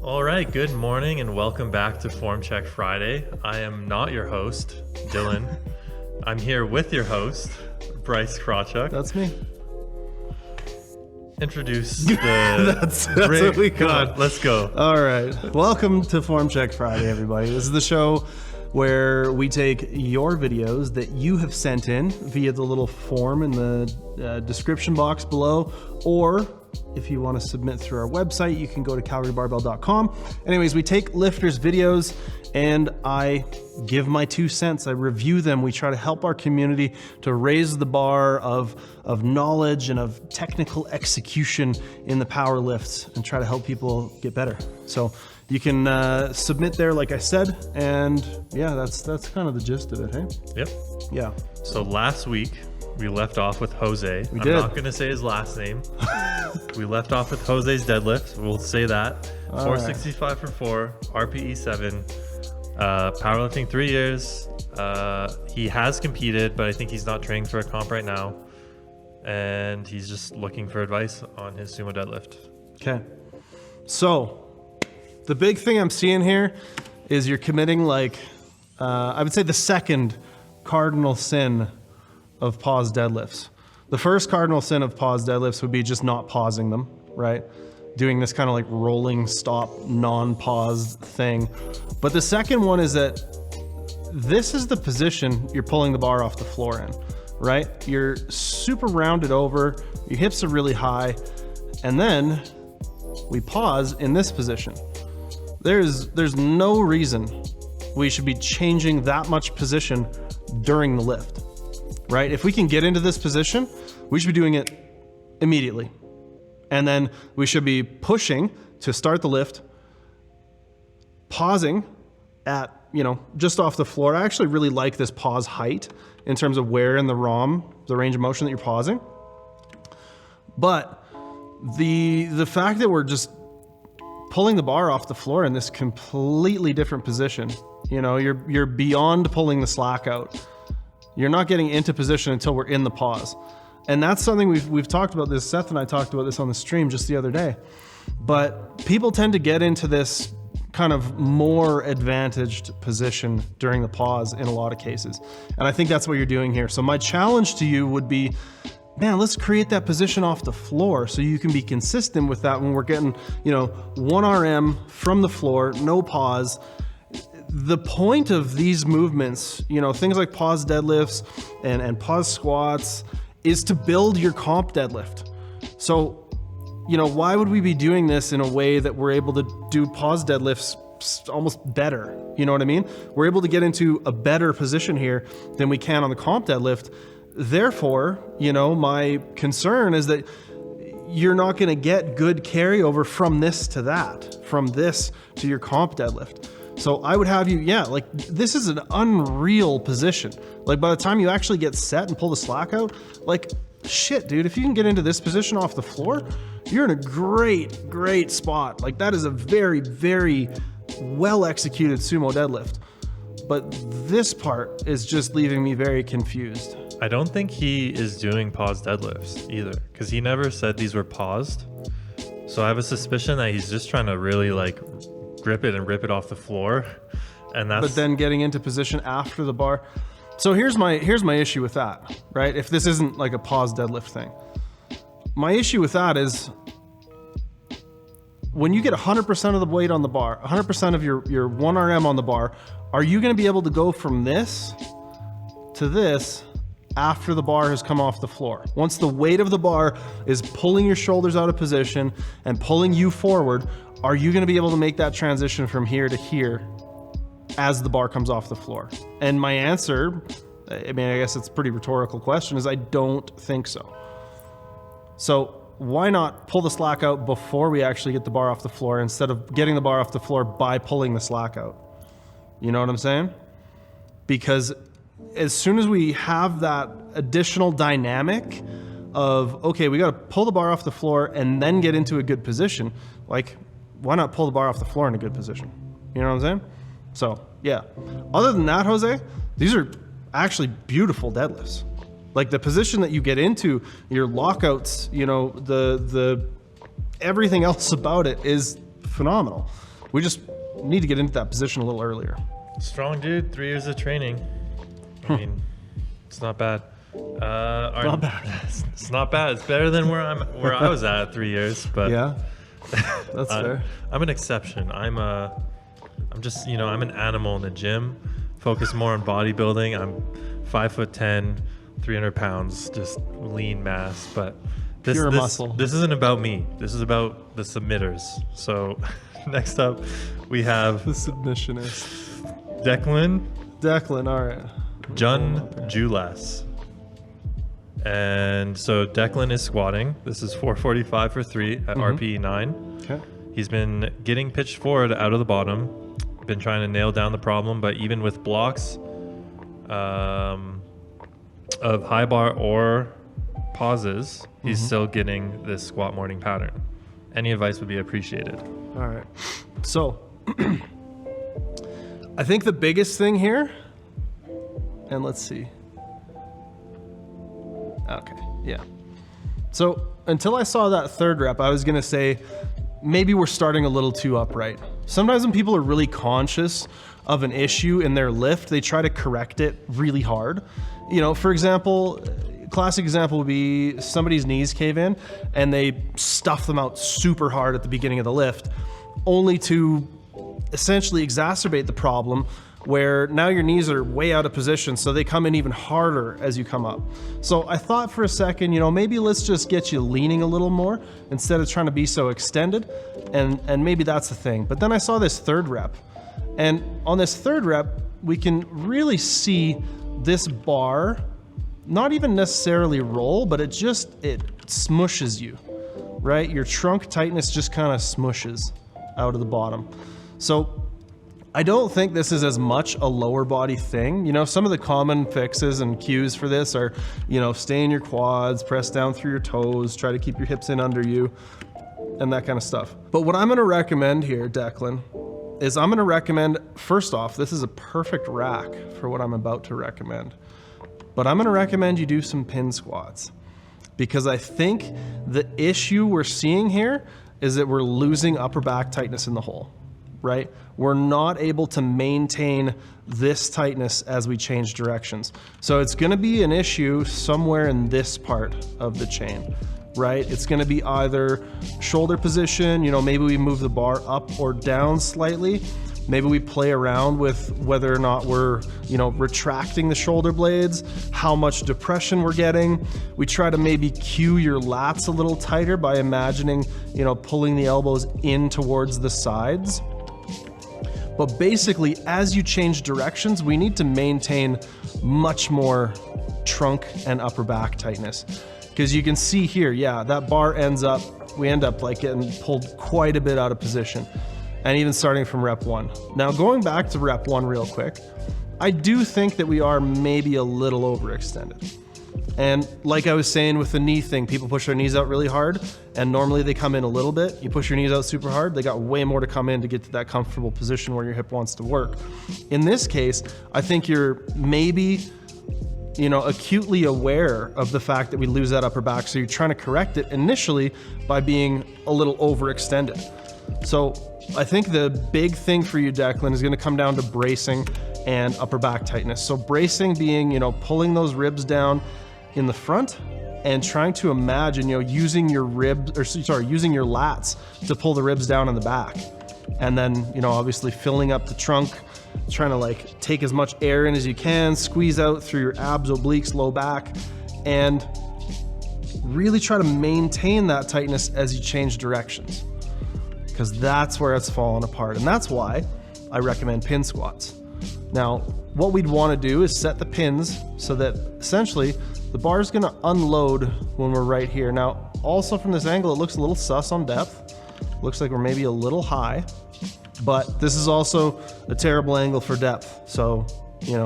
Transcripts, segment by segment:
All right, good morning and welcome back to Form Check Friday. I am not your host, Dylan. I'm here with your host, Bryce Krawchuk. That's me. Introduce the... that's what we got. Let's go. All right. Welcome to Form Check Friday, everybody. This is the show where we take your videos that you have sent in via the little form in the description box below, or if you want to submit through our website, you can go to calgarybarbell.com. Anyways, we take lifters' videos and I give my 2 cents. I review them. We try to help our community to raise the bar of knowledge and of technical execution in the power lifts and try to help people get better. So you can submit there, like I said, and yeah, that's kind of the gist of it, hey? Yep. Yeah. So last week, we left off with Jose. I'm not going to say his last name. We left off with Jose's deadlift. We'll say that. 465 for 4, RPE 7, powerlifting 3 years. He has competed, but I think he's not training for a comp right now. And he's just looking for advice on his sumo deadlift. Okay. So the big thing I'm seeing here is you're committing I would say the second cardinal sin of pause deadlifts. The first cardinal sin of pause deadlifts would be just not pausing them, right? Doing this kind of like rolling stop, non-paused thing. But the second one is that this is the position you're pulling the bar off the floor in, right? You're super rounded over, your hips are really high, and then we pause in this position. There's no reason we should be changing that much position during the lift, right? If we can get into this position, we should be doing it immediately. And then we should be pushing to start the lift, pausing at, just off the floor. I actually really like this pause height in terms of where in the ROM, the range of motion that you're pausing. But the fact that we're just pulling the bar off the floor in this completely different position, you're beyond pulling the slack out. You're not getting into position until we're in the pause. And that's something we've talked about this. Seth and I talked about this on the stream just the other day. But people tend to get into this kind of more advantaged position during the pause in a lot of cases. And I think that's what you're doing here. So my challenge to you would be, man, let's create that position off the floor so you can be consistent with that when we're getting, 1 RM from the floor, no pause. The point of these movements, things like pause deadlifts and pause squats, is to build your comp deadlift. So, why would we be doing this in a way that we're able to do pause deadlifts almost better? You know what I mean? We're able to get into a better position here than we can on the comp deadlift. Therefore, my concern is that you're not going to get good carryover from this to that, from this to your comp deadlift. So I would have you, this is an unreal position. By the time you actually get set and pull the slack out, shit, dude, if you can get into this position off the floor, you're in a great, great spot. That is a very, very well executed sumo deadlift. But this part is just leaving me very confused. I don't think he is doing pause deadlifts either, because he never said these were paused. So I have a suspicion that he's just trying to really grip it and rip it off the floor, and that's... But then getting into position after the bar. So here's my issue with that, right? If this isn't like a pause deadlift thing, my issue with that is when you get 100% of the weight on the bar, 100% of your 1 RM on the bar, are you going to be able to go from this to this after the bar has come off the floor? Once the weight of the bar is pulling your shoulders out of position and pulling you forward, are you going to be able to make that transition from here to here as the bar comes off the floor? And my answer, I guess it's a pretty rhetorical question, is I don't think so. So why not pull the slack out before we actually get the bar off the floor instead of getting the bar off the floor by pulling the slack out? You know what I'm saying? Because as soon as we have that additional dynamic of, okay, we got to pull the bar off the floor and then get into a good position, why not pull the bar off the floor in a good position? You know what I'm saying? So, yeah. Other than that, Jose, these are actually beautiful deadlifts. The position that you get into, your lockouts, the everything else about it is phenomenal. We just need to get into that position a little earlier. Strong dude, 3 years of training. I mean, it's not bad. Not bad. It's not bad. It's better than where I was at 3 years. But Yeah, that's fair. I'm an exception. I'm just, I'm an animal in the gym. Focus more on bodybuilding. I'm 5'10", 300 pounds, just lean mass. But this muscle. This isn't about me. This is about the submitters. So next up, we have The submissionist. Declan, all right. Jun Julas. And so Declan is squatting. This is 445 for 3 at RPE 9. Okay. He's been getting pitched forward out of the bottom. Been trying to nail down the problem, but even with blocks of high bar or pauses, he's still getting this squat morning pattern. Any advice would be appreciated. All right. So I think the biggest thing here, and let's see. Okay, yeah. So until I saw that third rep, I was gonna say maybe we're starting a little too upright. Sometimes when people are really conscious of an issue in their lift, they try to correct it really hard. For example, classic example would be somebody's knees cave in and they stuff them out super hard at the beginning of the lift, only to essentially exacerbate the problem where now your knees are way out of position, so they come in even harder as you come up. So I thought for a second, maybe let's just get you leaning a little more instead of trying to be so extended, and maybe that's the thing. But then I saw this third rep, and on this third rep, we can really see this bar not even necessarily roll, but it smushes you, right? Your trunk tightness just kind of smushes out of the bottom. So I don't think this is as much a lower body thing. Some of the common fixes and cues for this are, stay in your quads, press down through your toes, try to keep your hips in under you, and that kind of stuff. But what I'm gonna recommend here, Declan, is I'm gonna recommend, first off, this is a perfect rack for what I'm about to recommend. But I'm gonna recommend you do some pin squats, because I think the issue we're seeing here is that we're losing upper back tightness in the hole. Right? We're not able to maintain this tightness as we change directions. So it's gonna be an issue somewhere in this part of the chain, right? It's gonna be either shoulder position, maybe we move the bar up or down slightly. Maybe we play around with whether or not we're, retracting the shoulder blades, how much depression we're getting. We try to maybe cue your lats a little tighter by imagining, pulling the elbows in towards the sides. But basically, as you change directions, we need to maintain much more trunk and upper back tightness. Because you can see here, yeah, that bar we end up like getting pulled quite a bit out of position. And even starting from rep 1. Now going back to rep 1 real quick, I do think that we are maybe a little overextended. And like I was saying with the knee thing, people push their knees out really hard, and normally they come in a little bit. You push your knees out super hard, they got way more to come in to get to that comfortable position where your hip wants to work. In this case, I think you're maybe, acutely aware of the fact that we lose that upper back, so you're trying to correct it initially by being a little overextended. So I think the big thing for you, Declan, is gonna come down to bracing and upper back tightness. So bracing being, pulling those ribs down in the front and trying to imagine, using your using your lats to pull the ribs down in the back. And then, obviously filling up the trunk, trying to take as much air in as you can, squeeze out through your abs, obliques, low back, and really try to maintain that tightness as you change directions. Because that's where it's falling apart. And that's why I recommend pin squats. Now, what we'd want to do is set the pins so that essentially the bar is going to unload when we're right here. Now, also from this angle, it looks a little sus on depth. Looks like we're maybe a little high, but this is also a terrible angle for depth. So,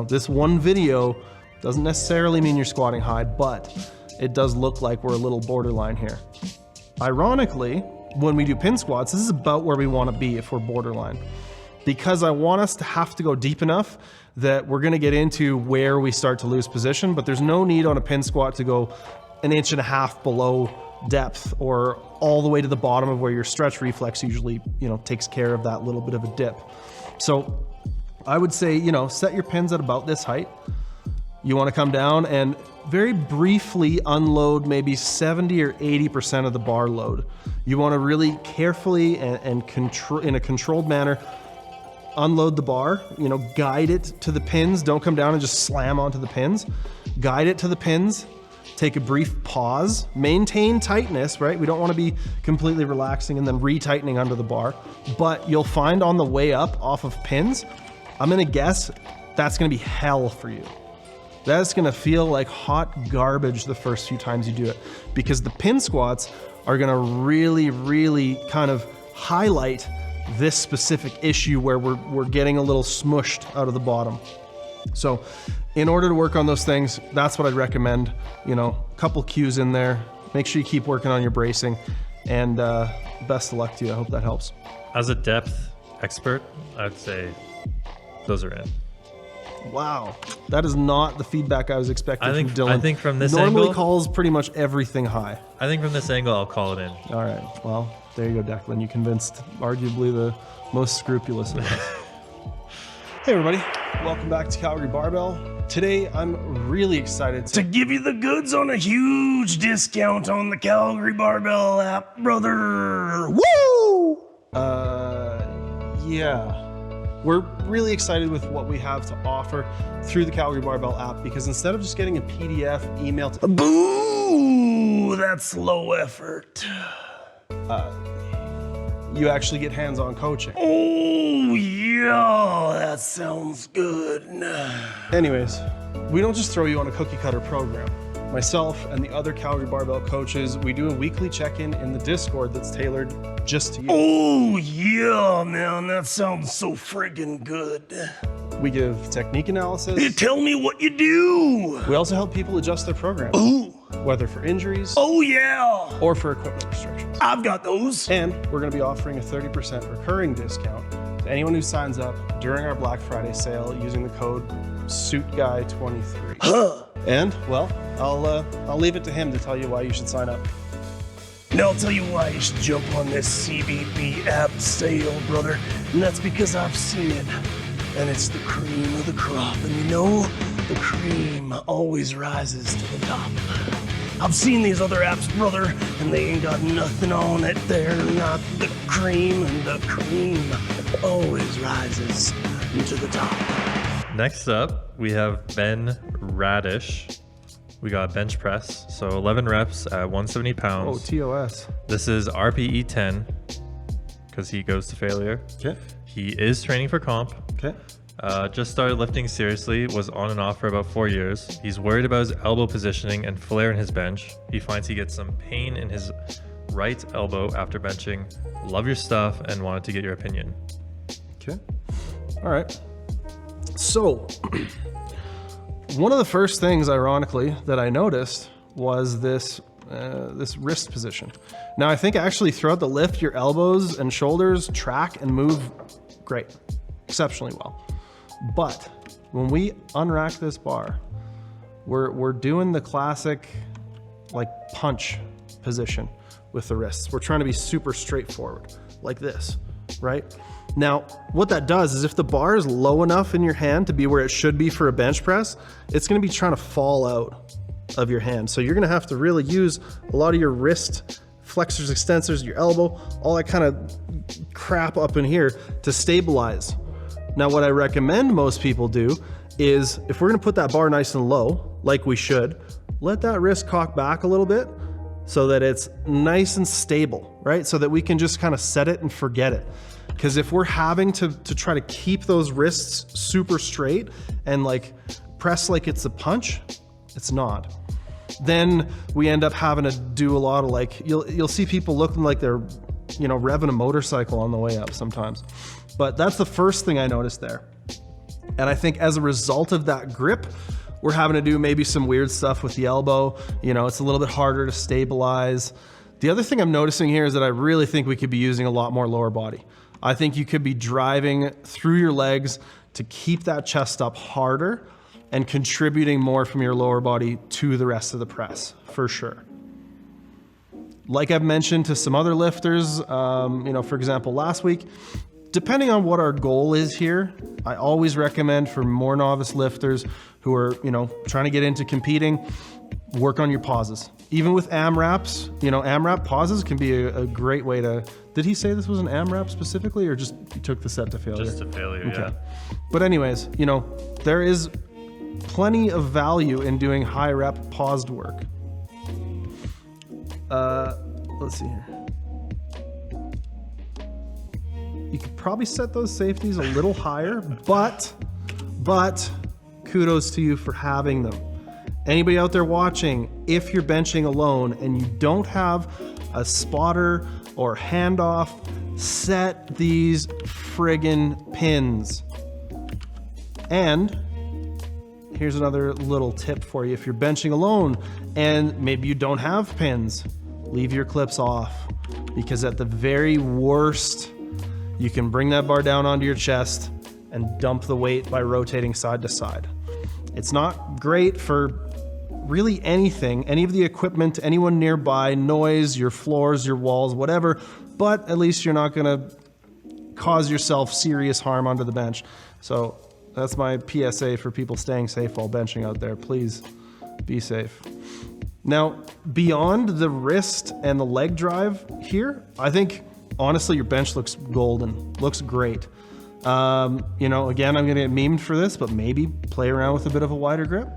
this one video doesn't necessarily mean you're squatting high, but it does look like we're a little borderline here. Ironically, when we do pin squats, this is about where we want to be if we're borderline, because I want us to have to go deep enough that we're going to get into where we start to lose position, but there's no need on a pin squat to go 1.5 inches below depth or all the way to the bottom of where your stretch reflex usually, takes care of that little bit of a dip. So I would say, set your pins at about this height. You want to come down and very briefly unload maybe 70 or 80% of the bar load. You want to really carefully and in a controlled manner unload the bar, guide it to the pins. Don't come down and just slam onto the pins. Guide it to the pins. Take a brief pause, maintain tightness, right? We don't want to be completely relaxing and then retightening under the bar, but you'll find on the way up off of pins, I'm going to guess that's going to be hell for you. That's going to feel like hot garbage the first few times you do it, because the pin squats are going to really, really kind of highlight this specific issue where we're getting a little smushed out of the bottom. So in order to work on those things, that's what I'd recommend. A couple cues in there. Make sure you keep working on your bracing, and best of luck to you. I hope that helps. As a depth expert, I'd say those are in. Wow, that is not the feedback I was expecting from Dylan. I think from this normally angle, calls pretty much everything high. I think from this angle, I'll call it in. All right, well, there you go, Declan. You convinced arguably the most scrupulous of us. Hey everybody, welcome back to Calgary Barbell. Today I'm really excited to give you the goods on a huge discount on the Calgary Barbell app, brother. Woo! Yeah. We're really excited with what we have to offer through the Calgary Barbell app, because instead of just getting a PDF email to boo, that's low effort. You actually get hands-on coaching. Oh yeah, that sounds good. Anyways, we don't just throw you on a cookie cutter program. Myself and the other Calgary Barbell coaches, we do a weekly check-in in the Discord that's tailored just to you. Oh yeah, man, that sounds so friggin' good. We give technique analysis. You tell me what you do. We also help people adjust their program. Ooh. Whether for injuries. Oh yeah. Or for equipment restrictions. I've got those. And we're gonna be offering a 30% recurring discount to anyone who signs up during our Black Friday sale using the code SUITGUY23. Huh. And, well, I'll leave it to him to tell you why you should sign up. And I'll tell you why you should jump on this CBB app sale, brother. And that's because I've seen it. And it's the cream of the crop. And the cream always rises to the top. I've seen these other apps, brother, and they ain't got nothing on it. They're not the cream, and the cream always rises to the top. Next up, we have Ben Radish. We got bench press, so 11 reps at 170 pounds. Oh, TOS. This is RPE 10, because he goes to failure. Okay. He is training for comp. Okay. Just started lifting seriously, was on and off for about 4 years. He's worried about his elbow positioning and flare in his bench. He finds he gets some pain in his right elbow after benching. Love your stuff and wanted to get your opinion. Okay. All right. So, one of the first things, ironically, that I noticed was this wrist position. Now, I think actually throughout the lift, your elbows and shoulders track and move great, exceptionally well. But when we unrack this bar, we're doing the classic like punch position with the wrists. We're trying to be super straightforward, like this, right? Now, what that does is if the bar is low enough in your hand to be where it should be for a bench press, it's gonna be trying to fall out of your hand. So you're gonna have to really use a lot of your wrist flexors, extensors, your elbow, all that kind of crap up in here to stabilize. Now, what I recommend most people do is if we're gonna put that bar nice and low, like we should, let that wrist cock back a little bit so that it's nice and stable, right? So that we can just kind of set it and forget it. Because if we're having to try to keep those wrists super straight and like press like it's a punch, it's not. Then we end up having to do a lot of like, you'll see people looking like they're, revving a motorcycle on the way up sometimes. But that's the first thing I noticed there. And I think as a result of that grip, we're having to do maybe some weird stuff with the elbow. It's a little bit harder to stabilize. The other thing I'm noticing here is that I really think we could be using a lot more lower body. I think you could be driving through your legs to keep that chest up harder and contributing more from your lower body to the rest of the press, for sure. Like I've mentioned to some other lifters, for example, last week, depending on what our goal is here, I always recommend for more novice lifters who are, trying to get into competing, work on your pauses. Even with AMRAPs, AMRAP pauses can be a great way to... Did he say this was an AMRAP specifically, or just you took the set to failure? Just to failure, okay. Yeah. But anyways, there is plenty of value in doing high rep paused work. Let's see here. You could probably set those safeties a little higher, but kudos to you for having them. Anybody out there watching, if you're benching alone and you don't have a spotter or handoff, set these friggin' pins. And here's another little tip for you. If you're benching alone and maybe you don't have pins, leave your clips off, because at the very worst, you can bring that bar down onto your chest and dump the weight by rotating side to side. It's not great for really anything, any of the equipment, anyone nearby, noise, your floors, your walls, whatever, but at least you're not gonna cause yourself serious harm onto the bench. So that's my PSA for people staying safe while benching out there. Please be safe. Now, beyond the wrist and the leg drive here, I think honestly your bench looks golden, looks great. Again, I'm gonna get memed for this, but maybe play around with a bit of a wider grip.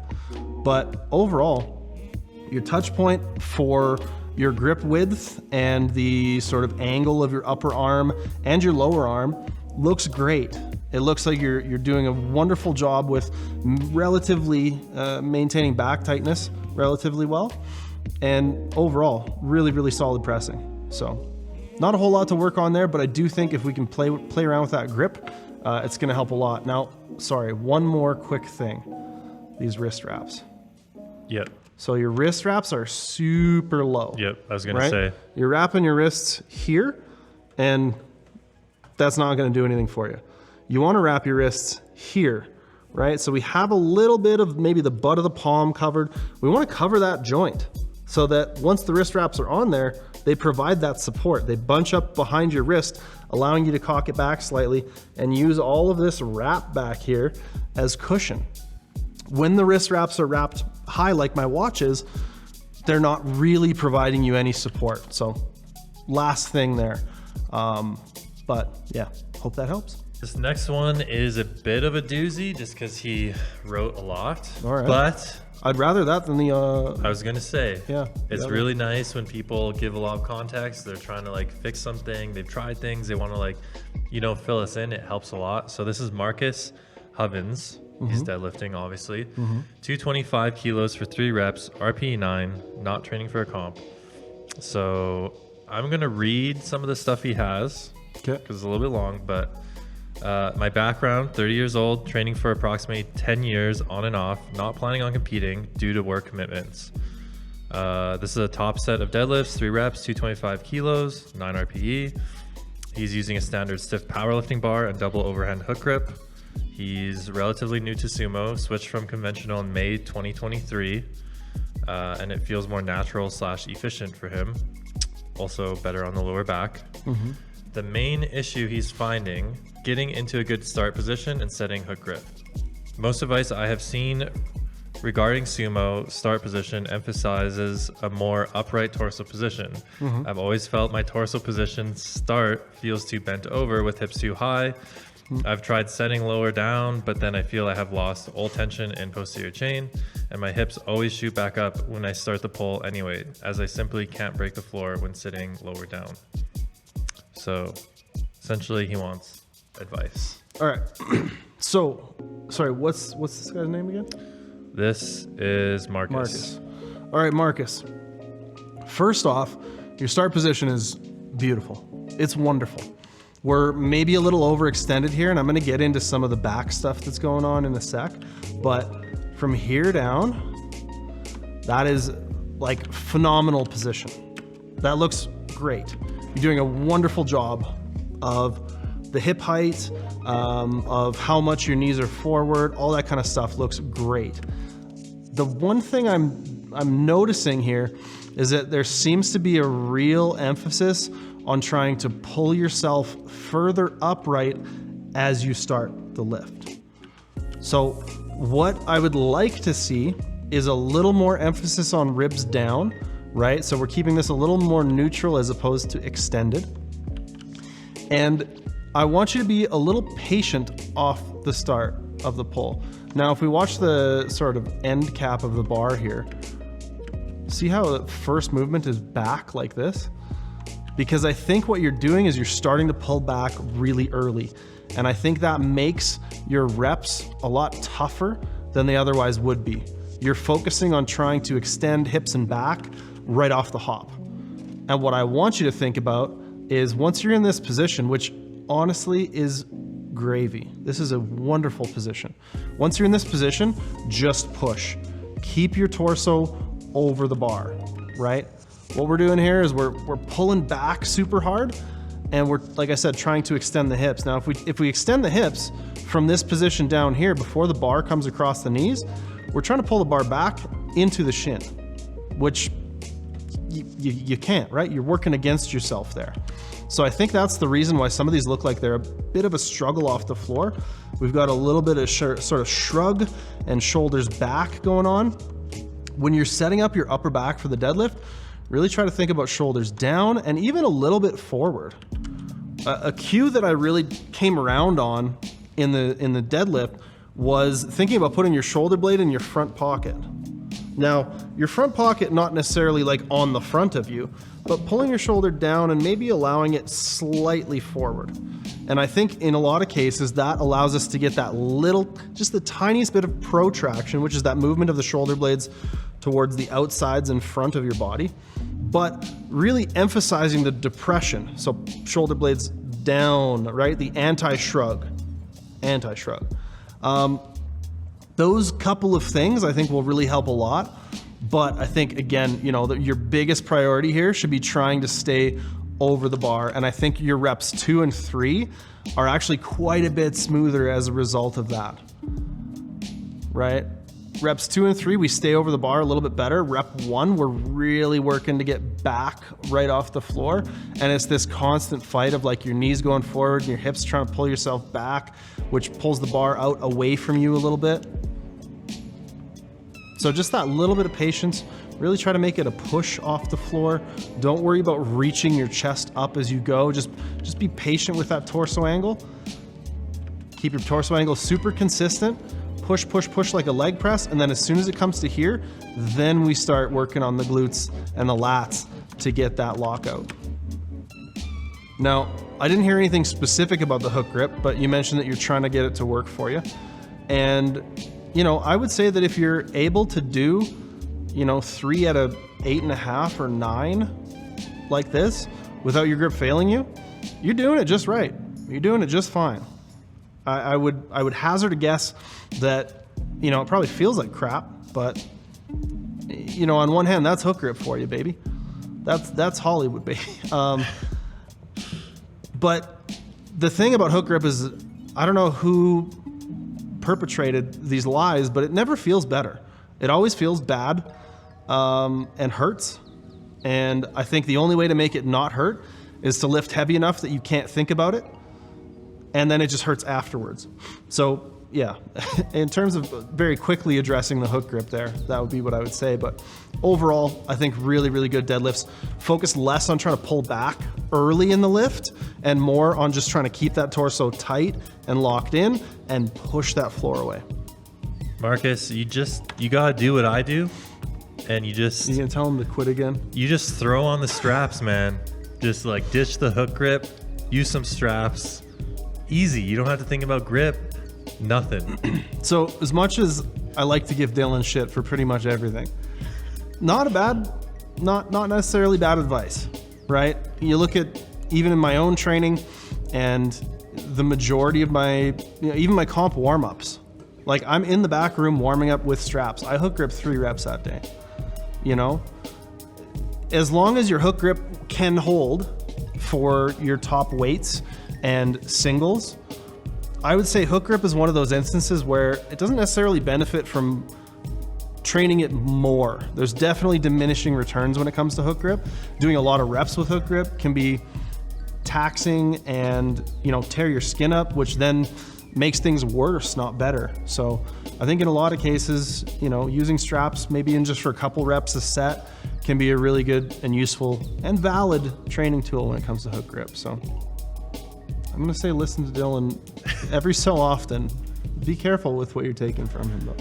But overall, your touch point for your grip width and the sort of angle of your upper arm and your lower arm looks great. It looks like you're doing a wonderful job with relatively maintaining back tightness relatively well. And overall, really, really solid pressing. So not a whole lot to work on there, but I do think if we can play around with that grip, it's gonna help a lot. Now, sorry, one more quick thing. These wrist wraps. Yep. So your wrist wraps are super low. Yep, I was gonna say. You're wrapping your wrists here, and that's not gonna do anything for you. You wanna wrap your wrists here, right? So we have a little bit of maybe the butt of the palm covered. We wanna cover that joint so that once the wrist wraps are on there, they provide that support. They bunch up behind your wrist, allowing you to cock it back slightly and use all of this wrap back here as cushion. When the wrist wraps are wrapped high like my watch is, they're not really providing you any support. So last thing there. But yeah, hope that helps. This next one is a bit of a doozy just because he wrote a lot. All right. But I'd rather that than the... I was going to say, yeah, it's really nice when people give a lot of context. They're trying to fix something. They've tried things. They want to fill us in. It helps a lot. So this is Marcus Hovins. He's deadlifting, obviously. 225 kilos for 3 reps, RPE 9, not training for a comp. So I'm going to read some of the stuff he has because it's a little bit long. But my background, 30 years old, training for approximately 10 years on and off, not planning on competing due to work commitments. This is a top set of deadlifts, 3 reps, 225 kilos, 9 RPE. He's using a standard stiff powerlifting bar and double overhand hook grip. He's relatively new to sumo, switched from conventional in May 2023, and it feels more natural / efficient for him. Also better on the lower back. The main issue he's finding, getting into a good start position and setting hook grip. Most advice I have seen regarding sumo start position emphasizes a more upright torso position. I've always felt my torso position start feels too bent over with hips too high. I've tried setting lower down, but then I feel I have lost all tension in posterior chain, and my hips always shoot back up when I start the pull anyway, as I simply can't break the floor when sitting lower down. So essentially he wants advice. All right. So, sorry, what's this guy's name again? This is Marcus. All right, Marcus. First off, your start position is beautiful. It's wonderful. We're maybe a little overextended here, and I'm gonna get into some of the back stuff that's going on in a sec, but from here down, that is phenomenal position. That looks great. You're doing a wonderful job of the hip height, of how much your knees are forward, all that kind of stuff looks great. The one thing I'm noticing here is that there seems to be a real emphasis on trying to pull yourself further upright as you start the lift. So what I would like to see is a little more emphasis on ribs down, right? So we're keeping this a little more neutral as opposed to extended. And I want you to be a little patient off the start of the pull. Now, if we watch the sort of end cap of the bar here, see how the first movement is back like this? Because I think what you're doing is you're starting to pull back really early. And I think that makes your reps a lot tougher than they otherwise would be. You're focusing on trying to extend hips and back right off the hop. And what I want you to think about is once you're in this position, which honestly is gravy. This is a wonderful position. Once you're in this position, just push. Keep your torso over the bar, right? What we're doing here is we're pulling back super hard, and we're, like I said, trying to extend the hips. Now, if we extend the hips from this position down here before the bar comes across the knees, we're trying to pull the bar back into the shin, which you can't, right? You're working against yourself there. So I think that's the reason why some of these look like they're a bit of a struggle off the floor. We've got a little bit of sort of shrug and shoulders back going on. When you're setting up your upper back for the deadlift, really try to think about shoulders down and even a little bit forward. A cue that I really came around on in the deadlift was thinking about putting your shoulder blade in your front pocket. Now, your front pocket not necessarily like on the front of you, but pulling your shoulder down and maybe allowing it slightly forward. And I think in a lot of cases that allows us to get that little, just the tiniest bit of protraction, which is that movement of the shoulder blades towards the outsides and front of your body, but really emphasizing the depression. So shoulder blades down, right? The anti-shrug. Those couple of things I think will really help a lot. But I think, again, you know, that your biggest priority here should be trying to stay over the bar. And I think your reps 2 and 3 are actually quite a bit smoother as a result of that, right? Reps 2 and 3, we stay over the bar a little bit better. Rep 1, we're really working to get back right off the floor. And it's this constant fight of like your knees going forward and your hips trying to pull yourself back, which pulls the bar out away from you a little bit. So just that little bit of patience, really try to make it a push off the floor. Don't worry about reaching your chest up as you go. Just be patient with that torso angle. Keep your torso angle super consistent. Push, push, push like a leg press. And then as soon as it comes to here, then we start working on the glutes and the lats to get that lockout. Now, I didn't hear anything specific about the hook grip, but you mentioned that you're trying to get it to work for you. And you know, I would say that if you're able to do, you know, 3 at a 8.5 or 9 like this without your grip failing you, you're doing it just right. You're doing it just fine. I would hazard a guess that, you know, it probably feels like crap, but you know, on one hand, that's hook grip for you, baby. That's Hollywood, baby. But the thing about hook grip is, I don't know who perpetrated these lies, but it never feels better. It always feels bad and hurts. And I think the only way to make it not hurt is to lift heavy enough that you can't think about it, and then it just hurts afterwards. So yeah, in terms of very quickly addressing the hook grip there, that would be what I would say. But overall, I think really, really good deadlifts. Focus less on trying to pull back early in the lift and more on just trying to keep that torso tight and locked in and push that floor away. Marcus, you gotta do what I do, and you gonna tell him to quit again? You just throw on the straps, man. Just like ditch the hook grip, use some straps. Easy. You don't have to think about grip. Nothing. So as much as I like to give Dylan shit for pretty much everything, not necessarily bad advice, right? You look at even in my own training and the majority of my, you know, even my comp warm-ups, like I'm in the back room warming up with straps. I hook grip 3 reps that day, you know? As long as your hook grip can hold for your top weights and singles, I would say hook grip is one of those instances where it doesn't necessarily benefit from training it more. There's definitely diminishing returns when it comes to hook grip. Doing a lot of reps with hook grip can be taxing and, you know, tear your skin up, which then makes things worse, not better. So I think in a lot of cases, you know, using straps maybe in just for a couple reps a set can be a really good and useful and valid training tool when it comes to hook grip. So I'm gonna say listen to Dylan every so often. Be careful with what you're taking from him though.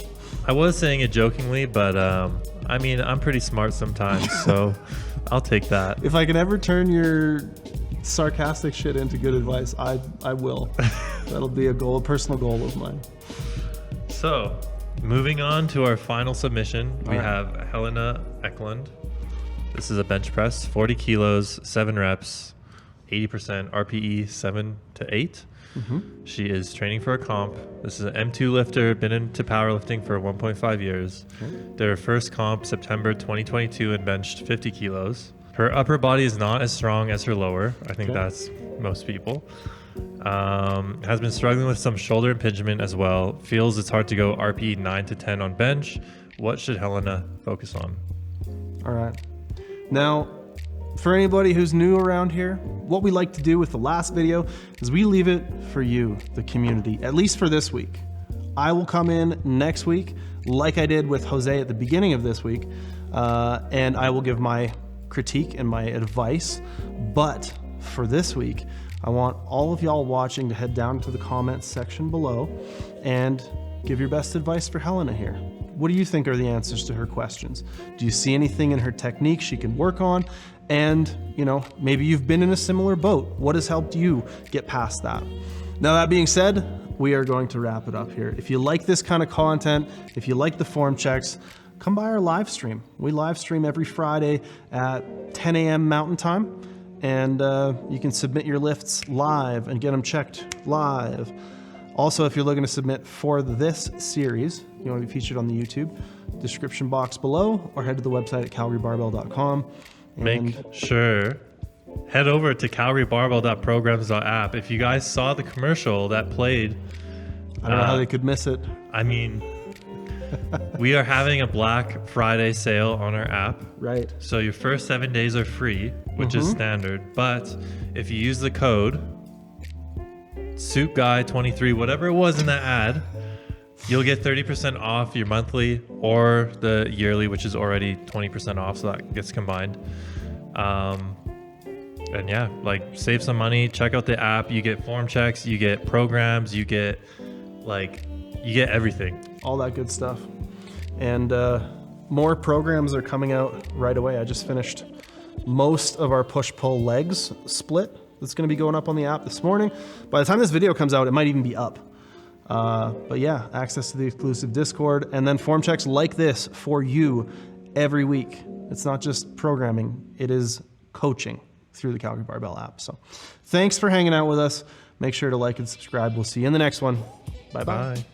I was saying it jokingly, but I mean, I'm pretty smart sometimes, so I'll take that. If I can ever turn your sarcastic shit into good advice, I will. That'll be a personal goal of mine. So, moving on to our final submission, we have Helena Eklund. This is a bench press, 40 kilos, 7 reps, 80% RPE 7 to 8. She is training for a comp. This is an M2 lifter, been into powerlifting for 1.5 years. Their first comp, September 2022, and benched 50 kilos. Her upper body is not as strong as her lower. I think that's most people. Has been struggling with some shoulder impingement as well. Feels it's hard to go RPE 9 to 10 on bench. What should Helena focus on? All right. Now, for anybody who's new around here, what we like to do with the last video is we leave it for you, the community, at least for this week. I will come in next week, like I did with Jose at the beginning of this week, and I will give my critique and my advice. But for this week, I want all of y'all watching to head down to the comments section below and give your best advice for Helena here. What do you think are the answers to her questions? Do you see anything in her technique she can work on? And, you know, maybe you've been in a similar boat. What has helped you get past that? Now, that being said, we are going to wrap it up here. If you like this kind of content, if you like the form checks, come by our live stream. We live stream every Friday at 10 a.m. Mountain Time. And you can submit your lifts live and get them checked live. Also, if you're looking to submit for this series, you want to be featured on the YouTube, description box below, or head to the website at calgarybarbell.com. Make sure, head over to calgarybarbell.programs.app. If you guys saw the commercial that played, I don't know how they could miss it. I mean, we are having a Black Friday sale on our app. Right. So your first 7 days are free, which is standard. But if you use the code SoupGuy23, whatever it was in that ad, you'll get 30% off your monthly or the yearly, which is already 20% off. So that gets combined. And yeah, like save some money, check out the app. You get form checks, you get programs, you get everything. All that good stuff. And more programs are coming out right away. I just finished most of our push-pull legs split that's going to be going up on the app this morning. By the time this video comes out, it might even be up. But yeah, access to the exclusive Discord, and then form checks like this for you every week. It's not just programming, it is coaching through the Calgary Barbell app. So thanks for hanging out with us. Make sure to like and subscribe. We'll see you in the next one. Bye-bye. Bye.